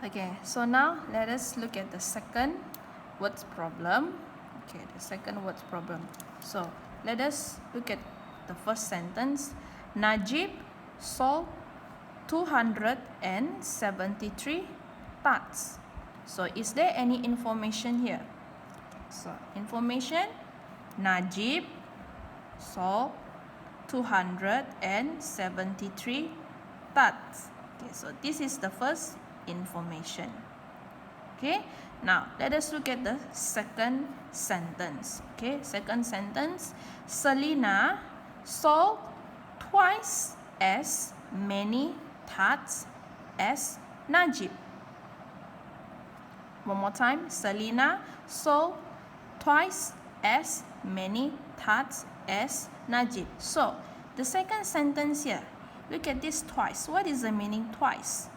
Okay, so now let us look at the second words problem. Okay, the second words problem. So let us look at the first sentence. Najib sold 273 tarts. So is there any information here? So information, Najib sold 273 tarts. Okay, so this is the first information. Okay, now let us look at the second sentence. Okay, second sentence, Selena sold twice as many tarts as Najib. One more time, Selena sold twice as many tarts as Najib. So the second sentence here, look at this twice. What is the meaning twice?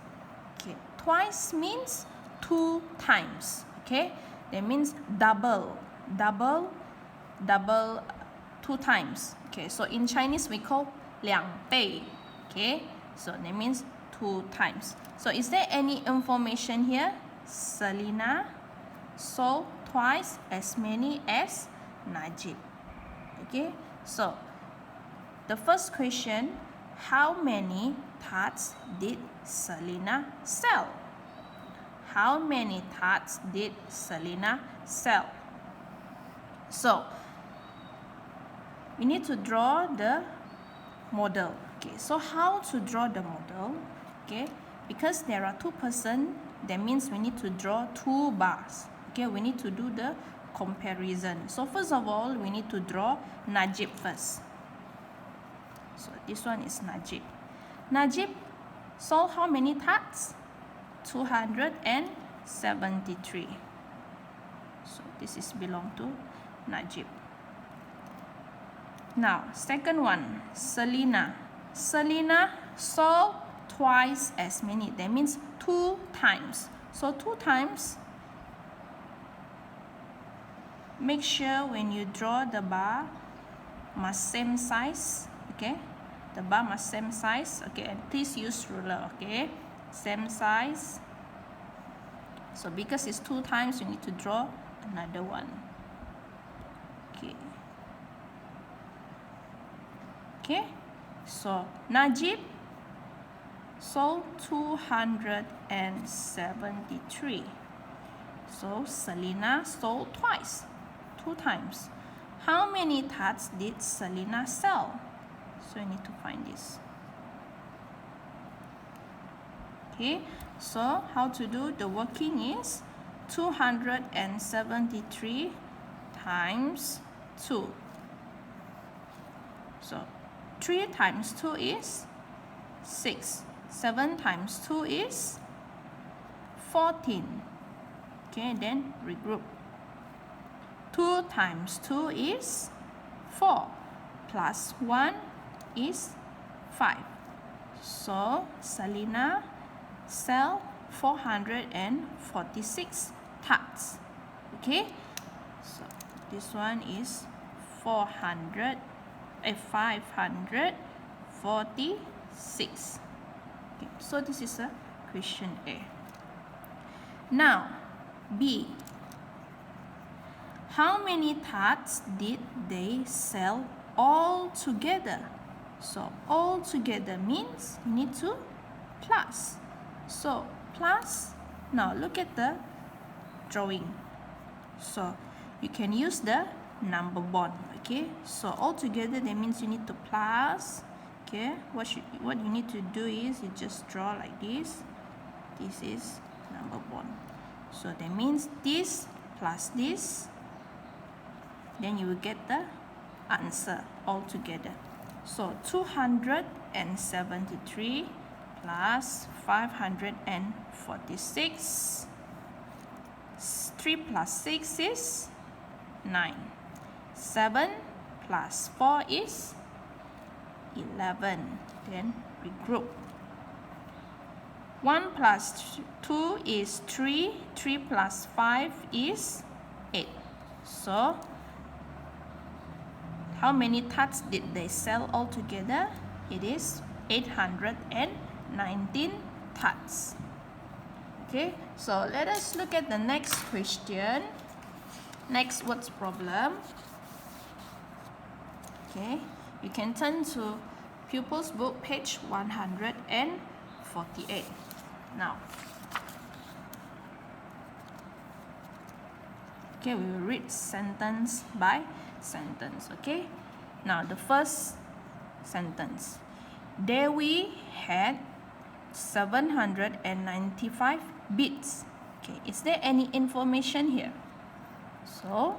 Okay, twice means 2 times. Okay, that means double 2 times. Okay, so in Chinese we call 2倍. Okay, so that means 2 times. So is there any information here? Selena sold twice as many as Najib. Okay, so the first question, how many tarts did Selena sell? How many tarts did Selena sell? So we need to draw the model. Okay, so how to draw the model? Okay, because there are 2 persons, that means we need to draw 2 bars. Okay, we need to do the comparison. So first of all, we need to draw Najib first. So this one is Najib. Najib sold how many tarts? 273. So this is belong to Najib. Now, second one, Selena. Selena sold twice as many. That means 2 times. So 2 times, make sure when you draw the bar must same size. Okay, the bar must same size. Okay, and please use ruler. Okay, same size. So because it's 2 times, you need to draw another one. Okay. Okay, so Najib sold 273. So Selena sold twice, 2 times. How many tarts did Selena sell? So I need to find this. Okay, so how to do the working is 273 times 2. So 3 times 2 is 6. 7 times 2 is 14. Okay, then regroup. 2 times 2 is 4. Plus 1 is 5. So Selena sell 446 tarts. Okay, so this one is 546. Okay, so this is a question A. Now B, how many tarts did they sell all together? So all together means you need to plus. So plus, now look at the drawing. So you can use the number bond. Okay, so all together that means you need to plus. Okay, what you need to do is you just draw like this. This is number bond. So that means this plus this, then you will get the answer all together. So 273 plus 546. 3 plus 6 is 9. 7 plus 4 is 11. Then regroup. 1 plus 2 is 3. 3 plus 5 is 8. So how many tarts did they sell altogether? It is 819 tarts. Okay, so let us look at the next question. Next words problem. Okay, you can turn to Pupils Book, page 148. Now, okay, we will read sentence by sentence. Okay, now the first sentence. Dewi had 795 bits. Okay, is there any information here? So,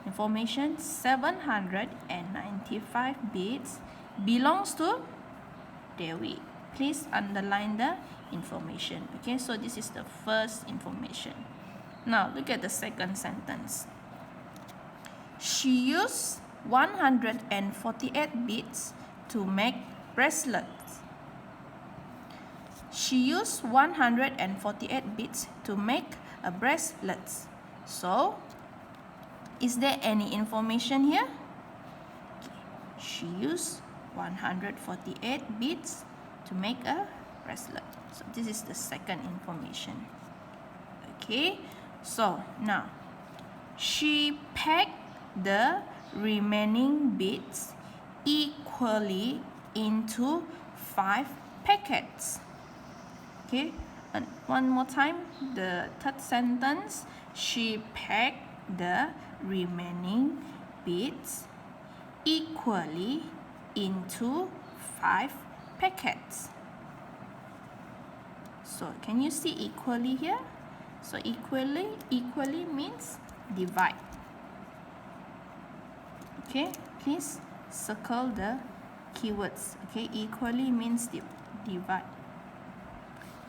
information 795 bits belongs to Dewi. Please underline the information. Okay, so this is the first information. Now, look at the second sentence. She used 148 bits to make bracelets. She used 148 bits to make a bracelet. So, is there any information here? Okay. She used 148 bits to make a bracelet. So, this is the second information. Okay, so now she packed the remaining bits equally into 5 packets. Okay, and one more time, the third sentence, she packed the remaining bits equally into 5 packets. So, can you see equally here? So, equally means divide. Okay, please circle the keywords. Okay, equally means divide.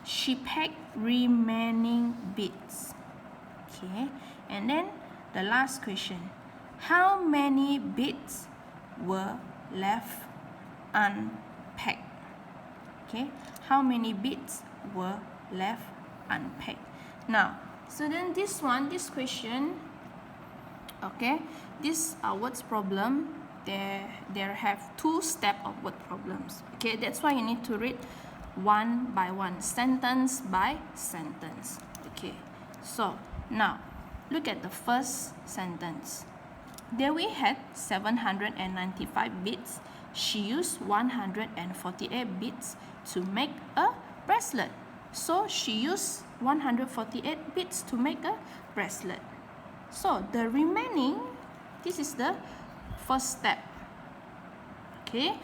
She packed remaining bits. Okay, and then the last question. How many bits were left unpacked? Okay, how many bits were left unpacked? Now, so then this question, okay, this words problem, there have 2 steps of word problems. Okay, that's why you need to read one by one, sentence by sentence. Okay, so now look at the first sentence. Dewi had 795 bits. She used 148 bits to make a bracelet. So she used 148 bits to make a bracelet. So the remaining, this is the first step. Okay,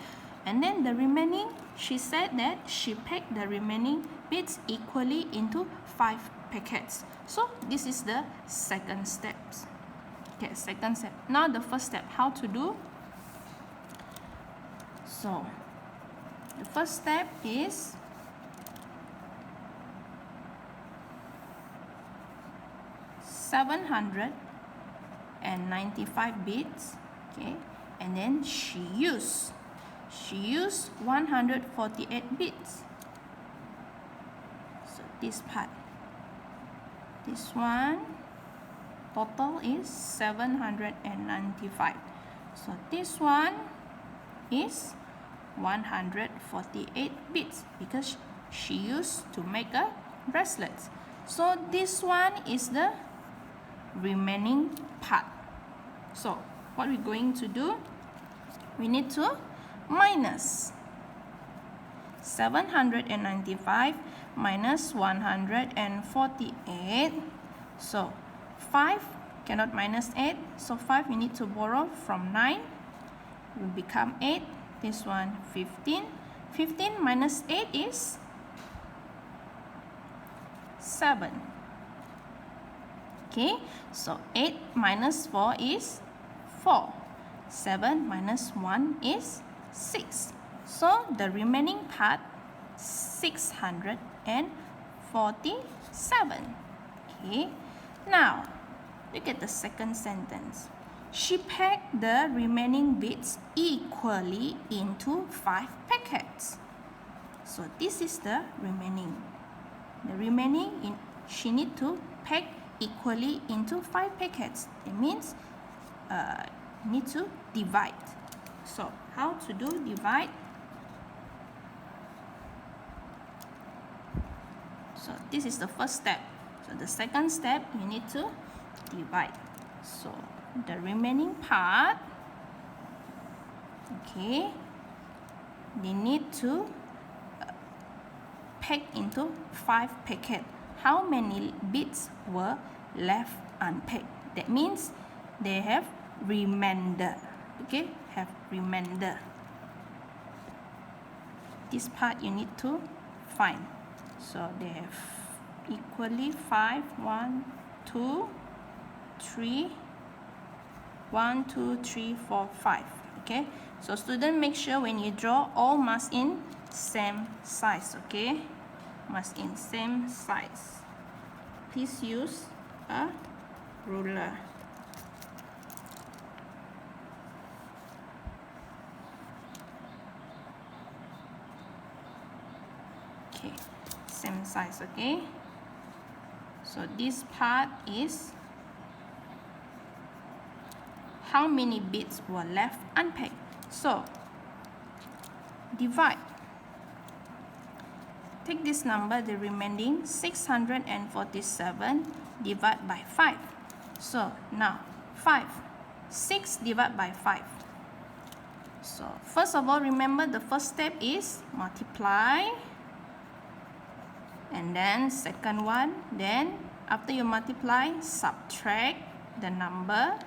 and then the remaining, she said that she packed the remaining bits equally into 5 packets. So this is the second step. Okay, second step. Now the first step, how to do? So the first step is (795) bits. Okay, and then she used 148 bits. So this part, this one, total is 795. So this one is 148 bits because she used to make a bracelet. So this one is the remaining part. So what we're going to do, we need to minus 795 minus 148. So 5 cannot minus 8, so 5 we need to borrow from 9, will become 8. This one 15. 15 minus 8 is 7. Okay, so 8 minus 4 is 4. 7 minus 1 is 6. So the remaining part, 647. Okay, now look at the second sentence. She packed the remaining bits equally into 5 packets. So this is the remaining. The remaining, she need to pack equally into 5 packets. It means need to divide. So how to do divide? So this is the first step. So the second step, you need to divide. So the remaining part, okay, they need to pack into 5 packets. How many bits were left unpacked? That means they have remainder. Okay, have remainder. This part you need to find. So they have equally 5, 1, 2, 3, 1, 2, 3, 4, 5. Okay, so student, make sure when you draw, all must in same size. Okay, must in same size. Please use a ruler. Okay, same size. Okay, so this part is how many bits were left unpacked. So divide. Take this number, the remaining 647, divide by 5. So now 6 divided by 5. So first of all, remember the first step is multiply. And then second one, then after you multiply, subtract the number.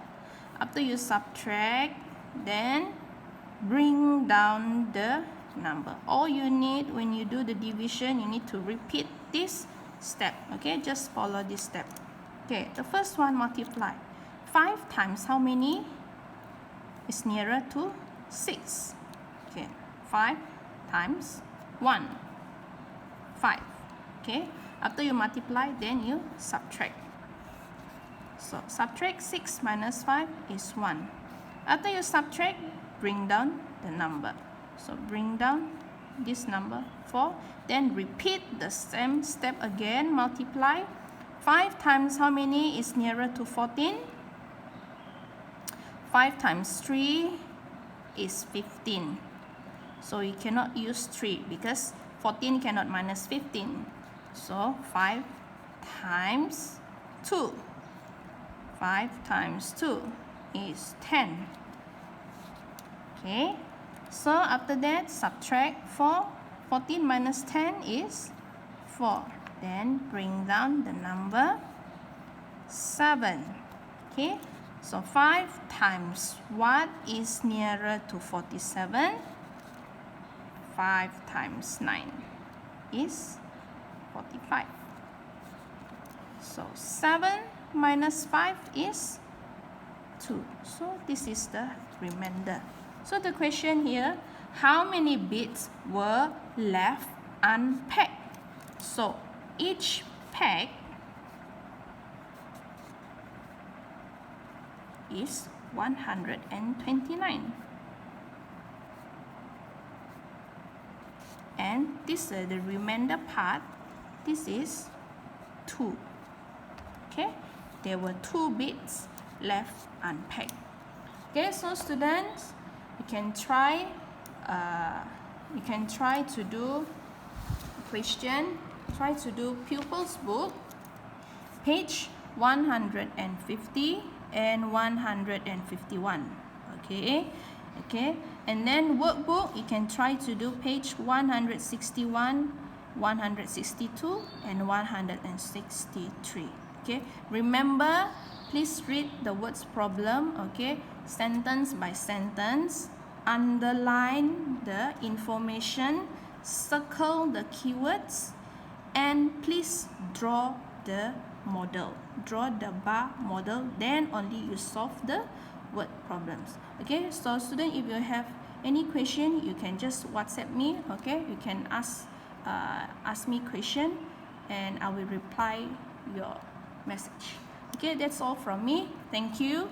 After you subtract, then bring down the number. All you need when you do the division, you need to repeat this step. Okay, just follow this step. Okay, the first one, multiply. 5 times how many is nearer to 6? Okay, 5 times 1, 5. Okay, after you multiply, then you subtract. So subtract 6 minus 5 is 1. After you subtract, bring down the number. So bring down this number 4. Then repeat the same step again, multiply. 5 times how many is nearer to 14? 5 times 3 is 15. So you cannot use 3 because 14 cannot minus 15. So 5 times 2. 5 times 2 is 10. Okay, so after that, subtract 4. 14 minus 10 is 4. Then bring down the number 7. Okay, so 5 times what is nearer to 47? 5 times 9 is 45. So 7 minus 5 is 2. So this is the remainder. So the question here, how many bits were left unpacked? So each pack is 129. And this the remainder part, this is 2. Okay, there were 2 bits left unpacked. Okay, so students, you can try to do question, try to do pupils book, page 150 and 151. Okay, and then workbook, you can try to do page 161, 162 and 163. Okay, remember, please read the words problem, okay, sentence by sentence, underline the information, circle the keywords, and please draw the model, draw the bar model, then only you solve the word problems. Okay, so student, if you have any question, you can just WhatsApp me. Okay, you can ask me question and I will reply your message. Okay, that's all from me. Thank you.